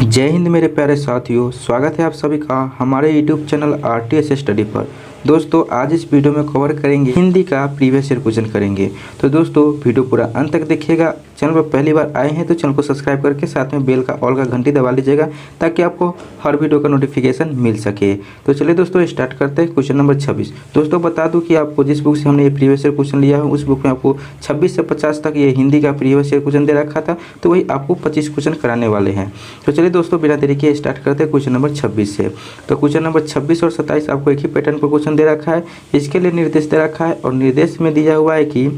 जय हिंद मेरे प्यारे साथियों, स्वागत है आप सभी का हमारे YouTube चैनल RTS स्टडी पर। दोस्तों आज इस वीडियो में कवर करेंगे हिंदी का प्रीवियस ईयर क्वेश्चन करेंगे। तो दोस्तों वीडियो पूरा अंत तक देखिएगा। चैनल पर पहली बार आए हैं तो चैनल को सब्सक्राइब करके साथ में बेल का ऑल का घंटी दबा लीजिएगा ताकि आपको हर वीडियो का नोटिफिकेशन मिल सके। तो चलिए दोस्तों स्टार्ट करते हैं। Question number 26। दोस्तों बता दूं कि आपको जिस बुक से हमने ये प्रीवियस ईयर क्वेश्चन लिया है उस बुक में आपको 26 से 50 तक ये हिंदी का प्रीवियस ईयर क्वेश्चन दे रखा था, तो वही आपको 25 क्वेश्चन कराने वाले हैं। तो चलिए दोस्तों बिना देरी के स्टार्ट करते हैं क्वेश्चन नंबर 26 से। तो क्वेश्चन नंबर 26 और 27 आपको एक ही पैटर्न पर क्वेश्चन दे रखा है। इसके लिए निर्देश दे रखा है और निर्देश में दिया हुआ है कि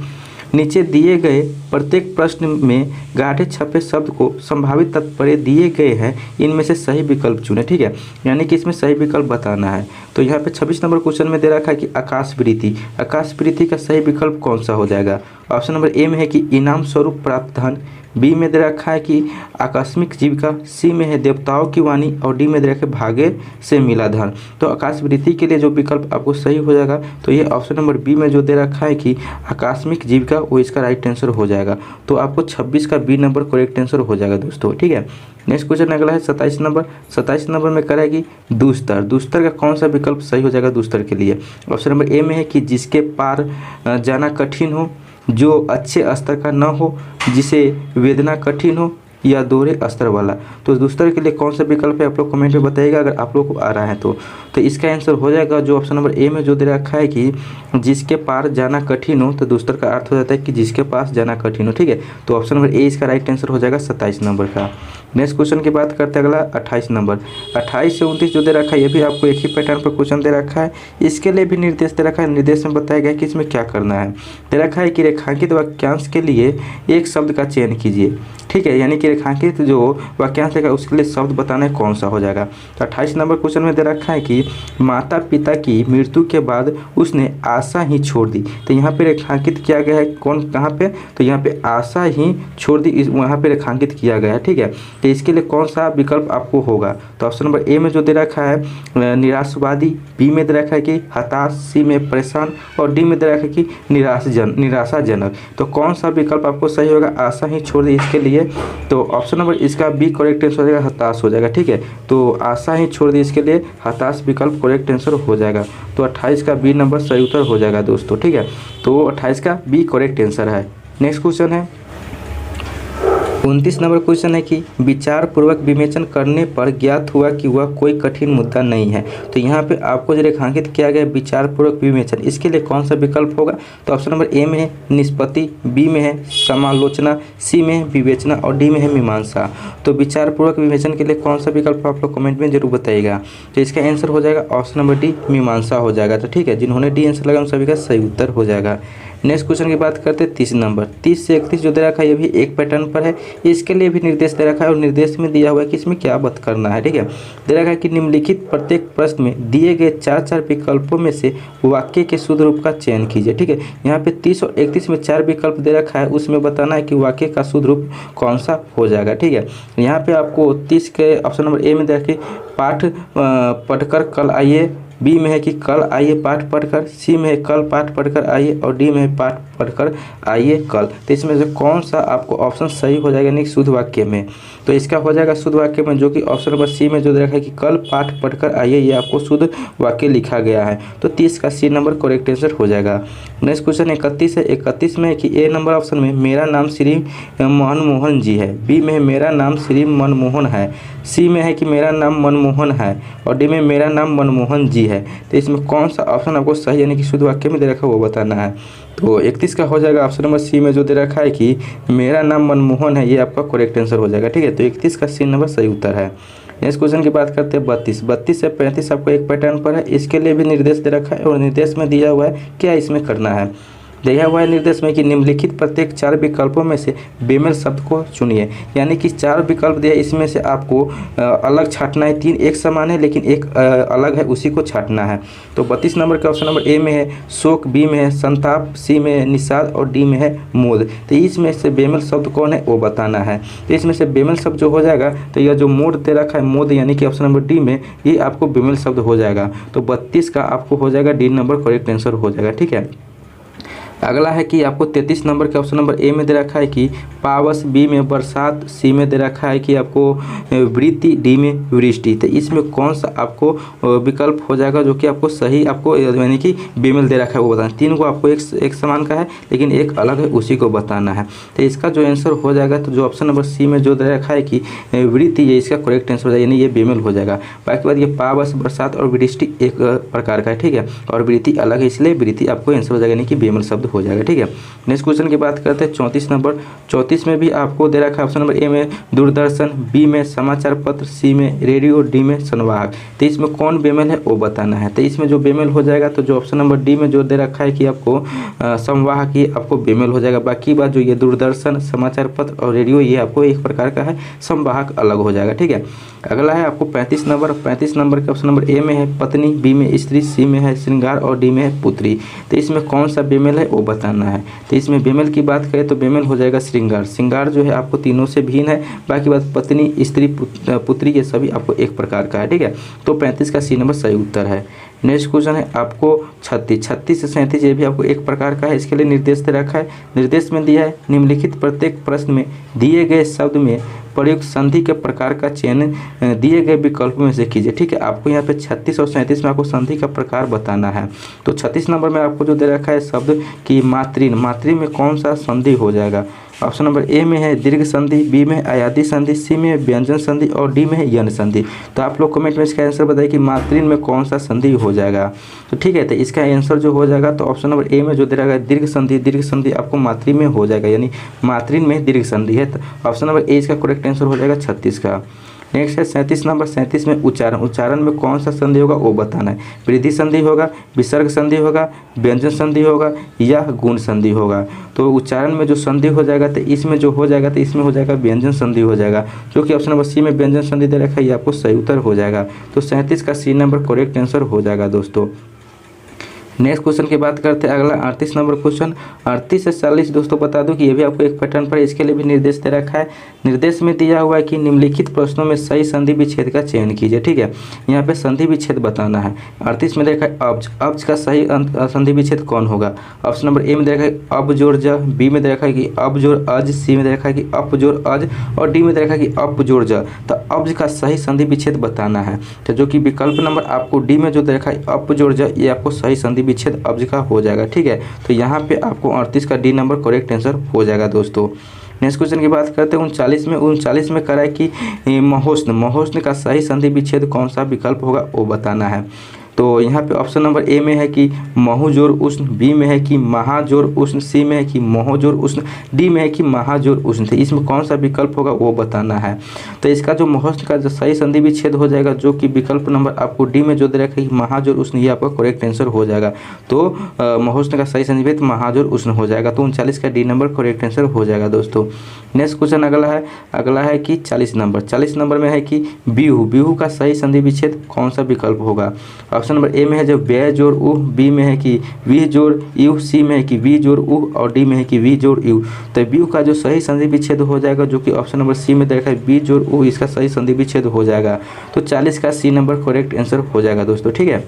नीचे दिए गए प्रत्येक प्रश्न में गाढ़े छपे शब्द को संभावित तात्पर्य दिए गए हैं, इनमें से सही विकल्प चुने। ठीक है, यानी कि इसमें सही विकल्प बताना है। तो यहाँ पे 26 नंबर क्वेश्चन में दे रखा है कि आकाशवृत्ति, आकाशवृत्ति का सही विकल्प कौन सा हो जाएगा। ऑप्शन नंबर ए में है कि इनाम स्वरूप प्राप्त धन, बी में दे रखा है कि आकस्मिक जीविका, सी में है देवताओं की वाणी और डी में दे रखा है भाग्य से मिला धन। तो आकाशवृत्ति के लिए जो विकल्प आपको सही हो जाएगा तो ये ऑप्शन नंबर बी में जो दे रखा है कि आकस्मिक जीविका, वो इसका राइट आंसर हो जाएगा। तो आपको 26 का बी नंबर करेक्ट आंसर हो जाएगा दोस्तों। ठीक है, नेक्स्ट क्वेश्चन अगला है 27 नंबर। 27 नंबर में करेगी दुस्तर, दुस्तर का कौन सा विकल्प सही हो जाएगा दुस्तर के लिए। ऑप्शन नंबर ए में है कि जिसके पार जाना कठिन हो, जो अच्छे स्तर का न हो, जिसे वेदना कठिन हो, या दोहरे स्तर वाला। तो दुस्तर के लिए कौन सा विकल्प है आप लोग कमेंट में बताइएगा अगर आप लोग को आ रहा है तो इसका आंसर हो जाएगा जो ऑप्शन नंबर ए में जो दे रखा है कि जिसके पार जाना कठिन हो। तो दुस्तर का अर्थ हो जाता है कि जिसके पास जाना कठिन हो। ठीक है, तो ऑप्शन नंबर ए इसका राइट आंसर हो जाएगा 27 नंबर का। नेक्स्ट क्वेश्चन की बात करते हैं अगला 28 नंबर। 28 से 29 जो दे रखा है ये भी आपको एक ही पैटर्न पर क्वेश्चन दे रखा है। इसके लिए भी निर्देश दे रखा है। निर्देश में बताया गया है कि इसमें क्या करना है। दे रखा है कि रेखांकित वाक्यांश के लिए एक शब्द का चयन कीजिए। ठीक है, यानी कि रेखांकित जो वाक्यांश है उसके लिए शब्द बताना है कौन सा हो जाएगा। तो 28 नंबर क्वेश्चन में दे रखा है कि माता पिता की मृत्यु के बाद उसने आशा ही छोड़ दी। तो यहाँ पे रेखांकित किया गया है कौन कहाँ पे, तो यहाँ पे आशा ही छोड़ दी, वहाँ पे रेखांकित किया गया है। ठीक है, तो इसके लिए कौन सा विकल्प आपको होगा। तो ऑप्शन नंबर ए में जो दे रखा है निराशवादी, बी में दे रखा है कि हताश, सी में परेशान और डी में दे रखा है कि निराशाजनक। तो कौन सा विकल्प आपको सही होगा आशा ही छोड़ दी इसके लिए। तो ऑप्शन नंबर इसका बी करेक्ट आंसर हो जाएगा हताश हो जाएगा। ठीक है, तो आशा ही छोड़ दी इसके लिए हताश विकल्प करेक्ट आंसर हो जाएगा। तो 28 का बी नंबर सही उत्तर हो जाएगा दोस्तों। ठीक है, तो 28 का बी करेक्ट आंसर है। नेक्स्ट क्वेश्चन है 29 नंबर क्वेश्चन है कि विचार पूर्वक विवेचन करने पर ज्ञात हुआ कि वह कोई कठिन मुद्दा नहीं है। तो यहाँ पे आपको जो रेखांकित किया गया विचार पूर्वक विवेचन, इसके लिए कौन सा विकल्प होगा। तो ऑप्शन नंबर ए में है निष्पत्ति, बी में है समालोचना, सी में है विवेचना और डी में है मीमांसा। तो विचार पूर्वक विवेचन के लिए कौन सा विकल्प आप लोग कमेंट में जरूर बताइएगा। तो इसका आंसर हो जाएगा ऑप्शन नंबर डी मीमांसा हो जाएगा। तो ठीक है, जिन्होंने डी आंसर लगा उन सभी का सही उत्तर हो जाएगा। नेक्स्ट क्वेश्चन की बात करते हैं 30 नंबर। 30 से 31 जो दे रखा है ये भी एक पैटर्न पर है। इसके लिए भी निर्देश दे रखा है और निर्देश में दिया हुआ है कि इसमें क्या बात करना है। ठीक है, दे रखा है कि निम्नलिखित प्रत्येक प्रश्न में दिए गए 4 विकल्पों में से वाक्य के शुद्ध रूप का चयन कीजिए। ठीक है, यहाँ पे 30 और 31 में 4 विकल्प दे रखा है, उसमें बताना है कि वाक्य का शुद्ध रूप कौन सा हो जाएगा। ठीक है, यहाँ पे आपको 30 के ऑप्शन नंबर ए में दे रखिए पाठ पढ़कर कल आइए, बी में है कि कल आइए पाठ पढ़कर, सी में है कल पाठ पढ़कर आइए और डी में है पाठ पढ़कर आइए कल। तो इसमें से कौन सा आपको ऑप्शन सही हो जाएगा यानी शुद्ध वाक्य में। तो इसका हो जाएगा शुद्ध वाक्य में जो कि ऑप्शन नंबर सी में जो दे रखा है कि कल पाठ पढ़कर आइए, ये आपको शुद्ध वाक्य लिखा गया है। तो 30 का सी नंबर करेक्ट आंसर हो जाएगा। नेक्स्ट क्वेश्चन 31 है। 31 में है कि ए नंबर ऑप्शन में मेरा नाम श्री मनमोहन जी है, बी में है मेरा नाम श्री मनमोहन है, सी में है कि मेरा नाम मनमोहन है और डी में मेरा नाम मनमोहन जी है। तो इसमें कौन सा ऑप्शन आपको सही यानी कि शुद्ध वाक्य में दे रखा है वो बताना है। तो 31 का हो जाएगा ऑप्शन नंबर सी में जो दे रखा है कि मेरा नाम मनमोहन है, ये आपका करेक्ट आंसर हो जाएगा। ठीक है, तो 31 का सी नंबर सही उत्तर है। नेक्स्ट क्वेश्चन की बात करते हैं 32। 32 से 35 आपको एक पैटर्न पर है। इसके लिए भी निर्देश दे रखा है और निर्देश में दिया हुआ है क्या इसमें करना है। दिया हुआ है निर्देश में कि निम्नलिखित प्रत्येक 4 विकल्पों में से बेमेल शब्द को चुनिए। यानी कि 4 विकल्प दिया, इसमें से आपको अलग छांटना है। 3 एक समान है लेकिन एक अलग है, उसी को छांटना है। तो 32 नंबर के ऑप्शन नंबर ए में है शोक, बी में है संताप, सी में है निषाद और डी में है मोद। तो इसमें से बेमेल शब्द कौन है वो बताना है। तो इसमें से बेमेल शब्द जो हो जाएगा तो यह जो मोद दे रखा है मोद यानी कि ऑप्शन नंबर डी में, ये आपको बेमेल शब्द हो जाएगा। तो 32 का आपको हो जाएगा डी नंबर करेक्ट आंसर हो जाएगा। ठीक है, अगला है कि आपको 33 नंबर के ऑप्शन नंबर ए में दे रखा है कि पावस, बी में बरसात, सी में दे रखा है कि आपको वृत्ति, डी में वृष्टि। तो इसमें कौन सा आपको विकल्प हो जाएगा जो कि आपको सही आपको यानी कि बेमेल दे रखा है वो बताना। तीन को आपको एक समान का है लेकिन एक अलग है, उसी को बताना है। तो इसका जो आंसर हो जाएगा तो जो ऑप्शन नंबर सी में जो दे रखा है कि वृत्ति, ये इसका करेक्ट आंसर हो जाएगा, यानी ये बेमेल हो जाएगा। बाकी बात ये पावस, बरसात और वृष्टि एक प्रकार का है, ठीक है, और वृत्ति अलग है, इसलिए वृत्ति आपको आंसर हो जाएगा, यानी कि बेमेल शब्द हो जाएगा, ठीक है। नेक्स्ट क्वेश्चन की बात करते हैं 34 नंबर। 34 में भी आपको दे रखा है ऑप्शन नंबर ए में दूरदर्शन, बी में समाचार पत्र, सी में रेडियो, डी में संवाहक। तो इसमें कौन बेमेल है वो बताना है। तो इसमें जो बेमेल हो जाएगा तो जो ऑप्शन नंबर डी में जो दे रखा है कि आपको संवाहक, ये आपको बेमेल हो जाएगा। बाकी बात जो ये दूरदर्शन, समाचार पत्र और रेडियो ये आपको एक प्रकार का है, संवाहक अलग हो जाएगा, ठीक है। अगला है आपको 35 नंबर। 35 नंबर के ऑप्शन नंबर ए में है पत्नी, बी में स्त्री, सी में है श्रृंगार और डी में है पुत्री। तो इसमें कौन सा बेमेल है वो बताना है। तो इसमें बेमेल की बात करें तो बेमेल हो जाएगा श्रृंगार। श्रृंगार जो है आपको तीनों से भिन्न है। बाकी बात पत्नी, स्त्री, पुत्री ये सभी आपको एक प्रकार का है, ठीक है। तो 35 का सी नंबर सही उत्तर है। नेक्स्ट क्वेश्चन है आपको 36 से 37, ये भी आपको एक प्रकार का है। इसके लिए निर्देश दे रखा है। निर्देश में दिया है निम्नलिखित प्रत्येक प्रश्न में दिए गए शब्द में प्रयुक्त संधि के प्रकार का चयन दिए गए विकल्प में से कीजिए, ठीक है। आपको यहाँ पे 36 और 37 में आपको संधि का प्रकार बताना है। तो 36 नंबर में आपको जो दे रखा है शब्द कि मातृन, मातृन में कौन सा संधि हो जाएगा। ऑप्शन नंबर ए में है दीर्घ संधि, बी में अयादी संधि, सी में व्यंजन संधि और डी में है यन संधि। तो आप लोग कमेंट में इसका आंसर बताइए कि मातृन में कौन सा संधि हो जाएगा। तो ठीक है, तो इसका आंसर जो हो जाएगा तो ऑप्शन नंबर ए में जो दे रहा है दीर्घ संधि, दीर्घ संधि आपको मातृ में हो जाएगा, यानी मातृन में दीर्घ संधि है। तो ऑप्शन नंबर ए इसका करेक्ट आंसर हो जाएगा 36 का। नेक्स्ट है 37 नंबर। 37 में उच्चारण, उच्चारण में कौन सा संधि होगा वो बताना है। वृद्धि संधि होगा, विसर्ग संधि होगा, व्यंजन संधि होगा या गुण संधि होगा। तो उच्चारण में जो संधि हो जाएगा तो इसमें जो हो जाएगा तो इसमें हो जाएगा व्यंजन संधि हो जाएगा, जो कि ऑप्शन नंबर सी में व्यंजन संधि दे रखा है, ये आपको सही उत्तर हो जाएगा। तो 37 का सी नंबर करेक्ट आंसर हो जाएगा दोस्तों। नेक्स्ट क्वेश्चन की बात करते हैं अगला 38 नंबर क्वेश्चन। 38 से 40 दोस्तों बता दूं कि ये भी आपको एक पैटर्न पर, इसके लिए भी निर्देश दे रखा है। निर्देश में दिया हुआ है कि निम्नलिखित प्रश्नों में सही संधि विच्छेद का चयन कीजिए, ठीक है। यहाँ पे संधि विच्छेद बताना है। 38 में देखा है अब्ज, अब्ज का सही संधि विच्छेद कौन होगा। ऑप्शन नंबर ए में देखा है अब जोड़ ज, बी में देखा है कि अब जोड़ अज, सी में देखा है कि अप जोड़ अज और डी में देखा है कि अप जोड़ ज। तो अब्ज का सही संधि विच्छेद बताना है। तो जो कि विकल्प नंबर आपको डी में जो देखा है अप जोड़ ज, ये आपको सही संधि विच्छेद अब्ज का हो जाएगा, ठीक है। तो यहाँ पे आपको 38 का डी नंबर करेक्ट आंसर हो जाएगा दोस्तों। नेक्स्ट क्वेश्चन की बात करते हैं 39 में करा है कि महोष्ण, महोष्ण का सही संधि विच्छेद कौन सा विकल्प होगा वो बताना है। तो यहाँ पे ऑप्शन नंबर ए में है कि महुजोर उष्ण, बी में है कि महाजोर उष्ण, सी में है कि महोजोर उष्ण, डी में है कि महाजोर उष्ण। तो इसमें कौन सा विकल्प होगा वो बताना है। तो इसका जो महोष्ण का जो सही संधि विच्छेद हो जाएगा, जो कि विकल्प नंबर आपको डी में जो दे रखा है कि महाजोर उष्ण, ये आपका करेक्ट आंसर हो जाएगा। तो महोष्ण का सही संधि विच्छेद महाजोर उष्ण हो जाएगा। तो 39 का डी नंबर करेक्ट आंसर हो जाएगा दोस्तों। नेक्स्ट क्वेश्चन अगला है कि 40 नंबर। 40 नंबर में है कि बिहू, बिहू का सही संधि विच्छेद कौन सा विकल्प होगा। ऑप्शन नंबर ए में है जो व्यय जोड़ उह, बी में है कि वी जोड़ यू, सी में है कि वी जोड़ उह और डी में है कि वी जोड़ यू। तो बिहू का जो सही संधि विच्छेद हो जाएगा, जो कि ऑप्शन नंबर सी में देखा है बी जोड़ उह, इसका सही संधि विच्छेद हो जाएगा। तो 40 का सी नंबर करेक्ट आंसर हो जाएगा दोस्तों, ठीक है।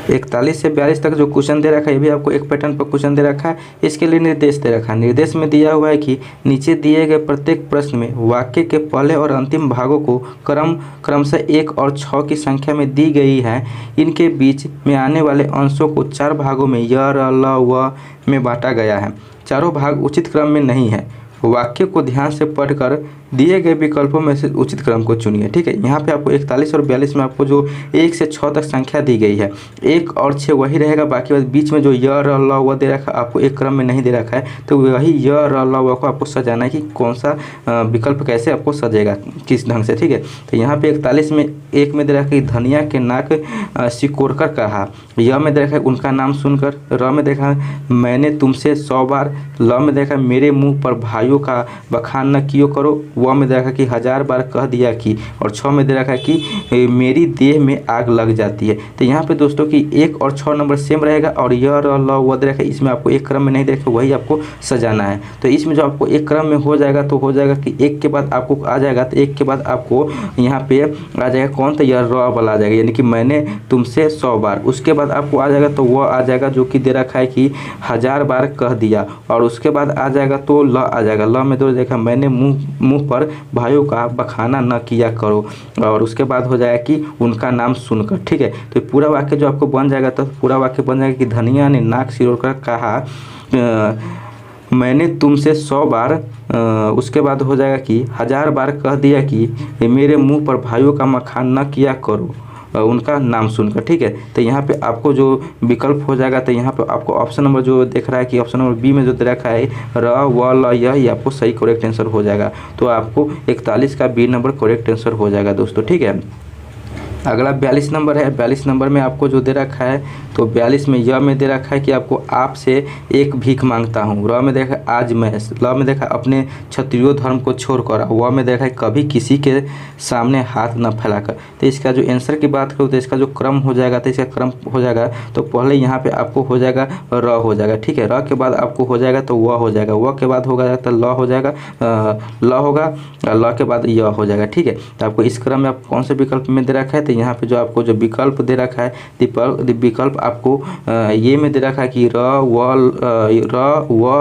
41 से 42 तक जो क्वेश्चन दे रखा है, ये भी आपको एक पैटर्न पर क्वेश्चन दे रखा है। इसके लिए निर्देश दे रखा है। निर्देश में दिया हुआ है कि नीचे दिए गए प्रत्येक प्रश्न में वाक्य के पहले और अंतिम भागों को क्रमशः 1 और 6 की संख्या में दी गई है। इनके बीच में आने वाले अंशों को 4 भागों में य, र, ल, व में बांटा गया है। चारों भाग उचित क्रम में नहीं है। वाक्य को ध्यान से पढ़कर दिए गए विकल्पों में से उचित क्रम को चुनिए, ठीक है। यहाँ पे आपको 41 और 42 में आपको जो 1 से 6 तक संख्या दी गई है, 1 और 6 वही रहेगा। बाकी बीच में जो य, र, ल, व दे रखा है, आपको एक क्रम में नहीं दे रखा है। तो वही य, र, ल, व को आपको सजाना है कि कौन सा विकल्प कैसे आपको सजेगा, किस ढंग से, ठीक है। तो यहाँ पे 41 में 1 में दे रखा है धनिया के नाक सिकोड़कर कहा, य में दे रखा है उनका नाम सुनकर, र में देखा है मैंने तुमसे 100 बार, ल में देखा है मेरे मुँह पर भाइयों का बखान न कियो करो, व में दे रखा है कि 1000 बार कह दिया कि, और 6 में दे रखा है कि मेरी देह में आग लग जाती है। तो यहाँ पे दोस्तों कि 1 और 6 नंबर सेम रहेगा, और य र ल व दे रखा है, इसमें आपको एक क्रम में नहीं दे रखा, वही आपको सजाना है। तो इसमें जो आपको एक क्रम में हो जाएगा तो हो जाएगा कि एक के बाद आपको आ जाएगा, तो एक के बाद आपको यहाँ पे आ जाएगा कौन, तो यह र वाला आ जाएगा, यानी कि मैंने तुमसे 100 बार। उसके बाद आपको आ जाएगा तो वह आ जाएगा जो कि दे रखा है कि 1000 बार कह दिया, और उसके बाद आ जाएगा तो ल आ जाएगा। ल में दो देखा, मैंने मुँह पर भाइयों का बखाना न किया करो, और उसके बाद हो जाएगा कि उनका नाम सुनकर। ठीक है, तो पूरा वाक्य जो आपको बन जाएगा, तो पूरा वाक्य बन जाएगा कि धनिया ने नाक सिरोड़कर कहा मैंने तुमसे 100 बार, उसके बाद हो जाएगा कि 1000 बार कह दिया कि मेरे मुंह पर भाइयों का मखान न किया करो, उनका नाम सुनकर। ठीक है, तो यहाँ पे आपको जो विकल्प हो जाएगा, तो यहाँ पे आपको ऑप्शन नंबर जो देख रहा है कि ऑप्शन नंबर बी में जो दे रखा है र व ल य, ये आपको सही करेक्ट आंसर हो जाएगा। तो आपको 41 का बी नंबर करेक्ट आंसर हो जाएगा दोस्तों। ठीक है, अगला 42 नंबर है। 42 नंबर में आपको जो दे रखा है, तो 42 में य में दे रखा है कि आपको आपसे एक भीख मांगता हूँ। र में देखा है आज मैं, ल में देखा है अपने क्षत्रियो धर्म को छोड़कर, व में देखा है कभी किसी के सामने हाथ न फैलाकर। तो इसका जो आंसर की बात करूँ तो इसका जो क्रम हो जाएगा, तो इसका क्रम हो जाएगा, तो पहले यहाँ पे आपको हो जाएगा र हो जाएगा। ठीक है, र के बाद आपको हो जाएगा तो व हो जाएगा, व के बाद होगा तो ल हो जाएगा, ल होगा, ल के बाद य हो जाएगा। ठीक है, तो आपको इस क्रम में आप कौन से विकल्प में दे रखा है, तो यहाँ पे जो आपको जो विकल्प दे रखा है, विकल्प आपको ये में दे रखा है कि र व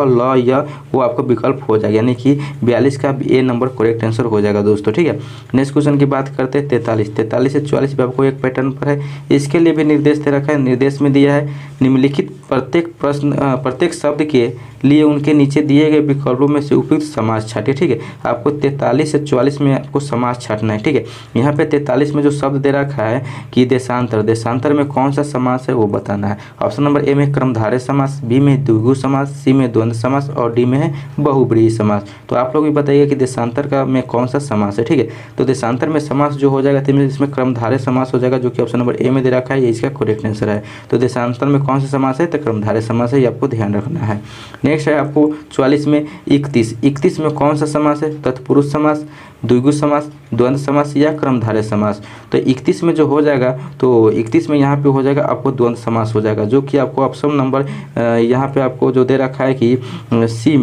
ल य, वो आपको विकल्प हो जाएगा, यानी कि 42 का ए नंबर करेक्ट आंसर हो जाएगा दोस्तों। ठीक है, नेक्स्ट क्वेश्चन की बात करते हैं 43 से 44 पे आपको एक पैटर्न पर है। इसके लिए भी निर्देश दे रखा है। निर्देश में दिया है निम्नलिखित प्रत्येक शब्द के लिए उनके नीचे दिए गए विकल्पों में से उपयुक्त समास छाटिए। ठीक है, आपको 43 से 44 में आपको समास छाटना है। ठीक है, यहाँ पे 43 में जो शब्द दे रखा है कि देशांतर, देशांतर में कौन सा समास है वो बताना है। ऑप्शन नंबर ए में क्रमधारय समास, बी में द्विगु समास, सी में द्वंद्व समास, और डी में है बहुब्रीहि समास। तो आप लोग भी बताइए कि देशांतर का में कौन सा समास है। ठीक है, तो देशांतर में समास जो हो जाएगा, तो इसमें क्रमधारय समास हो जाएगा, जो कि ऑप्शन नंबर ए में दे रखा है, ये इसका करेक्ट आंसर है। तो देशांतर में कौन सा समास है, तो क्रमधारय समास है, ये आपको ध्यान रखना है। नेक्स्ट है आपको 44 में 31 में कौन सा समास है, तत्पुरुष समास, द्विगु समास, द्वंद्व समास या क्रमधारय समास। तो 31 में जो हो जाएगा, तो 31 में यहाँ पे हो जाएगा आपको द्वंद्व समास हो जाएगा, जो कि आपको ऑप्शन नंबर यहाँ पे आपको जो दे रखा है कि सी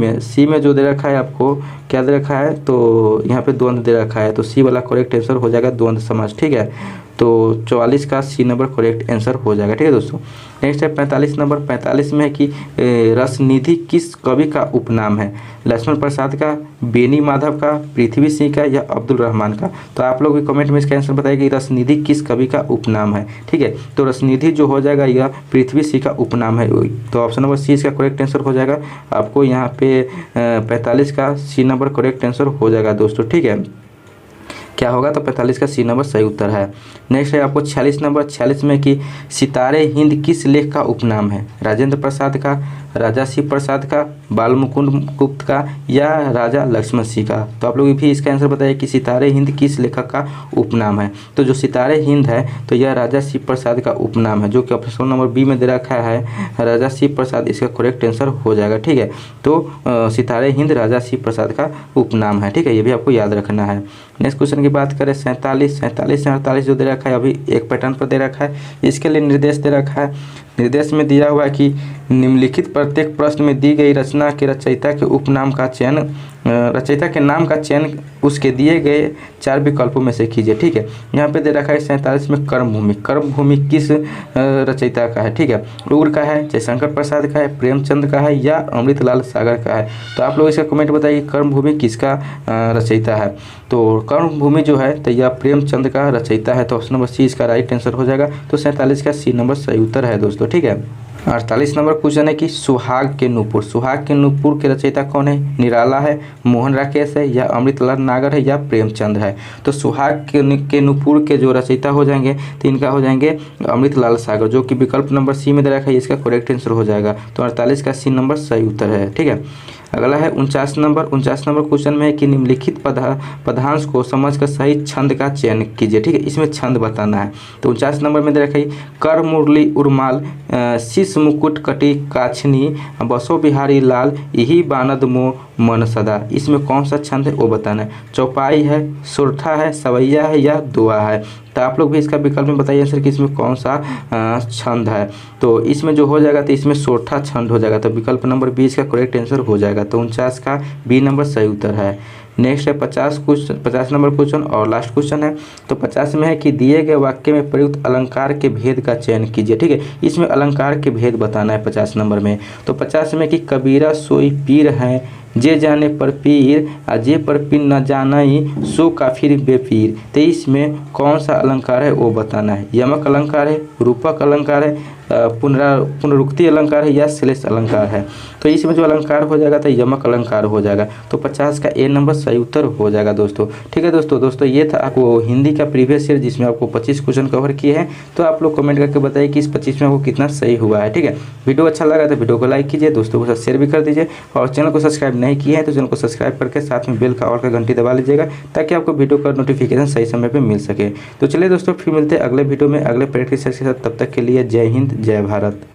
में जो दे रखा है, आपको क्या दे रखा है, तो यहाँ पे द्वंद्व दे रखा है, तो सी वाला करेक्ट आंसर हो जाएगा द्वंद्व समास। ठीक है, तो 44 का सी नंबर करेक्ट आंसर हो जाएगा। ठीक है दोस्तों, नेक्स्ट है 45 नंबर। 45 में है कि रसनिधि किस कवि का उपनाम है, लक्ष्मण प्रसाद का, बेनी माधव का, पृथ्वी सिंह का या अब्दुल रहमान का। तो आप लोग भी कमेंट में इसका आंसर बताइए कि रसनिधि किस कवि का उपनाम है। ठीक है, तो रसनिधि जो हो जाएगा यह पृथ्वी सिंह का उपनाम है, तो ऑप्शन नंबर सी इसका करेक्ट आंसर हो जाएगा। आपको यहाँ पे 45 का सी नंबर करेक्ट आंसर हो जाएगा दोस्तों। ठीक है, क्या होगा, तो 45 का सी नंबर सही उत्तर है। नेक्स्ट है आपको 46 नंबर। 46 में कि सितारे हिंद किस लेख का उपनाम है, राजेंद्र प्रसाद का, राजा शिव प्रसाद का, बाल मुकुंद गुप्त का या राजा लक्ष्मण सिंह का। तो आप लोग भी इसका आंसर बताइए कि सितारे हिंद किस लेखक का उपनाम है। तो जो सितारे हिंद है, तो यह राजा शिव प्रसाद का उपनाम है, जो कि ऑप्शन नंबर बी में दे रखा है, राजा शिव प्रसाद, इसका करेक्ट आंसर हो जाएगा। ठीक है, तो सितारे हिंद राजा शिव प्रसाद का उपनाम है। ठीक है, ये भी आपको याद रखना है। नेक्स्ट क्वेश्चन की बात करें 47 से 48 जो दे रखा है, अभी एक पैटर्न पर दे रखा है। इसके लिए निर्देश दे रखा है। निर्देश में दिया हुआ है कि निम्नलिखित प्रत्येक प्रश्न में दी गई रचना के रचयिता के उपनाम का चयन, रचयिता के नाम का चयन उसके दिए गए 4 विकल्पों में से कीजिए। ठीक है, यहाँ पे दे रखा है 47 में कर्मभूमि। कर्मभूमि किस रचयिता का है, ठीक है, उर का है, जयशंकर प्रसाद का है, प्रेमचंद का है या अमृतलाल सागर का है। तो आप लोग इसका कमेंट बताइए कर्मभूमि किसका रचयिता है। तो कर्मभूमि जो है, तो यह प्रेमचंद का रचयिता है, तो ऑप्शन नंबर सी इसका राइट आंसर हो जाएगा। तो 47 का सी नंबर सही उत्तर है दोस्तों। ठीक है, 48 नंबर क्वेश्चन है कि सुहाग के नूपुर, सुहाग के नूपुर के रचयिता कौन है, निराला है, मोहन राकेश है या अमृतलाल नागर है या प्रेमचंद है। तो सुहाग के नूपुर के जो रचयिता हो जाएंगे, तो इनका हो जाएंगे अमृतलाल सागर, जो कि विकल्प नंबर सी में दे रखा है, इसका करेक्ट आंसर हो जाएगा। तो 48 का सी नंबर सही उत्तर है। ठीक है, अगला है 49 नंबर क्वेश्चन में है कि निम्नलिखित पदांश को समझकर सही छंद का चयन कीजिए। ठीक है, इसमें छंद बताना है। तो 49 नंबर में दे रखा है कर मुरली उर्माल शीश मुकुट कटी काछनी बसो बिहारी लाल यही बानद मो मन सदा। इसमें कौन सा छंद है वो बताना है। चौपाई है, सुरठा है, सवैया है या दुआ है। तो आप लोग भी इसका विकल्प में बताइए आंसर कि इसमें कौन सा छंद है। तो इसमें जो हो जाएगा तो इसमें सोठा छंद हो जाएगा। तो विकल्प नंबर 20 का करेक्ट आंसर हो जाएगा। तो 49 का बी नंबर सही उत्तर है। नेक्स्ट है 50 नंबर क्वेश्चन और लास्ट क्वेश्चन है। तो 50 में है कि दिए गए वाक्य में प्रयुक्त अलंकार के भेद का चयन कीजिए। ठीक है, इसमें अलंकार के भेद बताना है 50 नंबर में। तो 50 में कि कबीरा सोई पीर है जे जाने पर पीर जे पर पीर न जानाई सो काफिर बेपीर। तो इसमें कौन सा अलंकार है वो बताना है। यमक अलंकार है, रूपक अलंकार है, पुनरुक्ति अलंकार है या श्लेष अलंकार है। तो इसमें जो अलंकार हो जाएगा तो यमक अलंकार हो जाएगा। तो 50 का ए नंबर सही उत्तर हो जाएगा दोस्तों। ठीक है दोस्तों ये था आपको हिंदी का प्रीवियस ईयर जिसमें आपको 25 क्वेश्चन कवर किए हैं। तो आप लोग कमेंट करके बताइए कि इस 25 में आपको कितना सही हुआ है। ठीक है, वीडियो अच्छा लगा तो वीडियो को लाइक कीजिए, दोस्तों के साथ शेयर भी कर दीजिए और चैनल को सब्सक्राइब नहीं किए हैं तो चैनल को सब्सक्राइब करके साथ में बेल का ऑल का घंटी दबा लीजिएगा ताकि आपको वीडियो का नोटिफिकेशन सही समय पर मिल सके। तो चलिए दोस्तों फिर मिलते हैं अगले वीडियो में अगले परेड के साथ। तब तक के लिए जय हिंद जय भारत।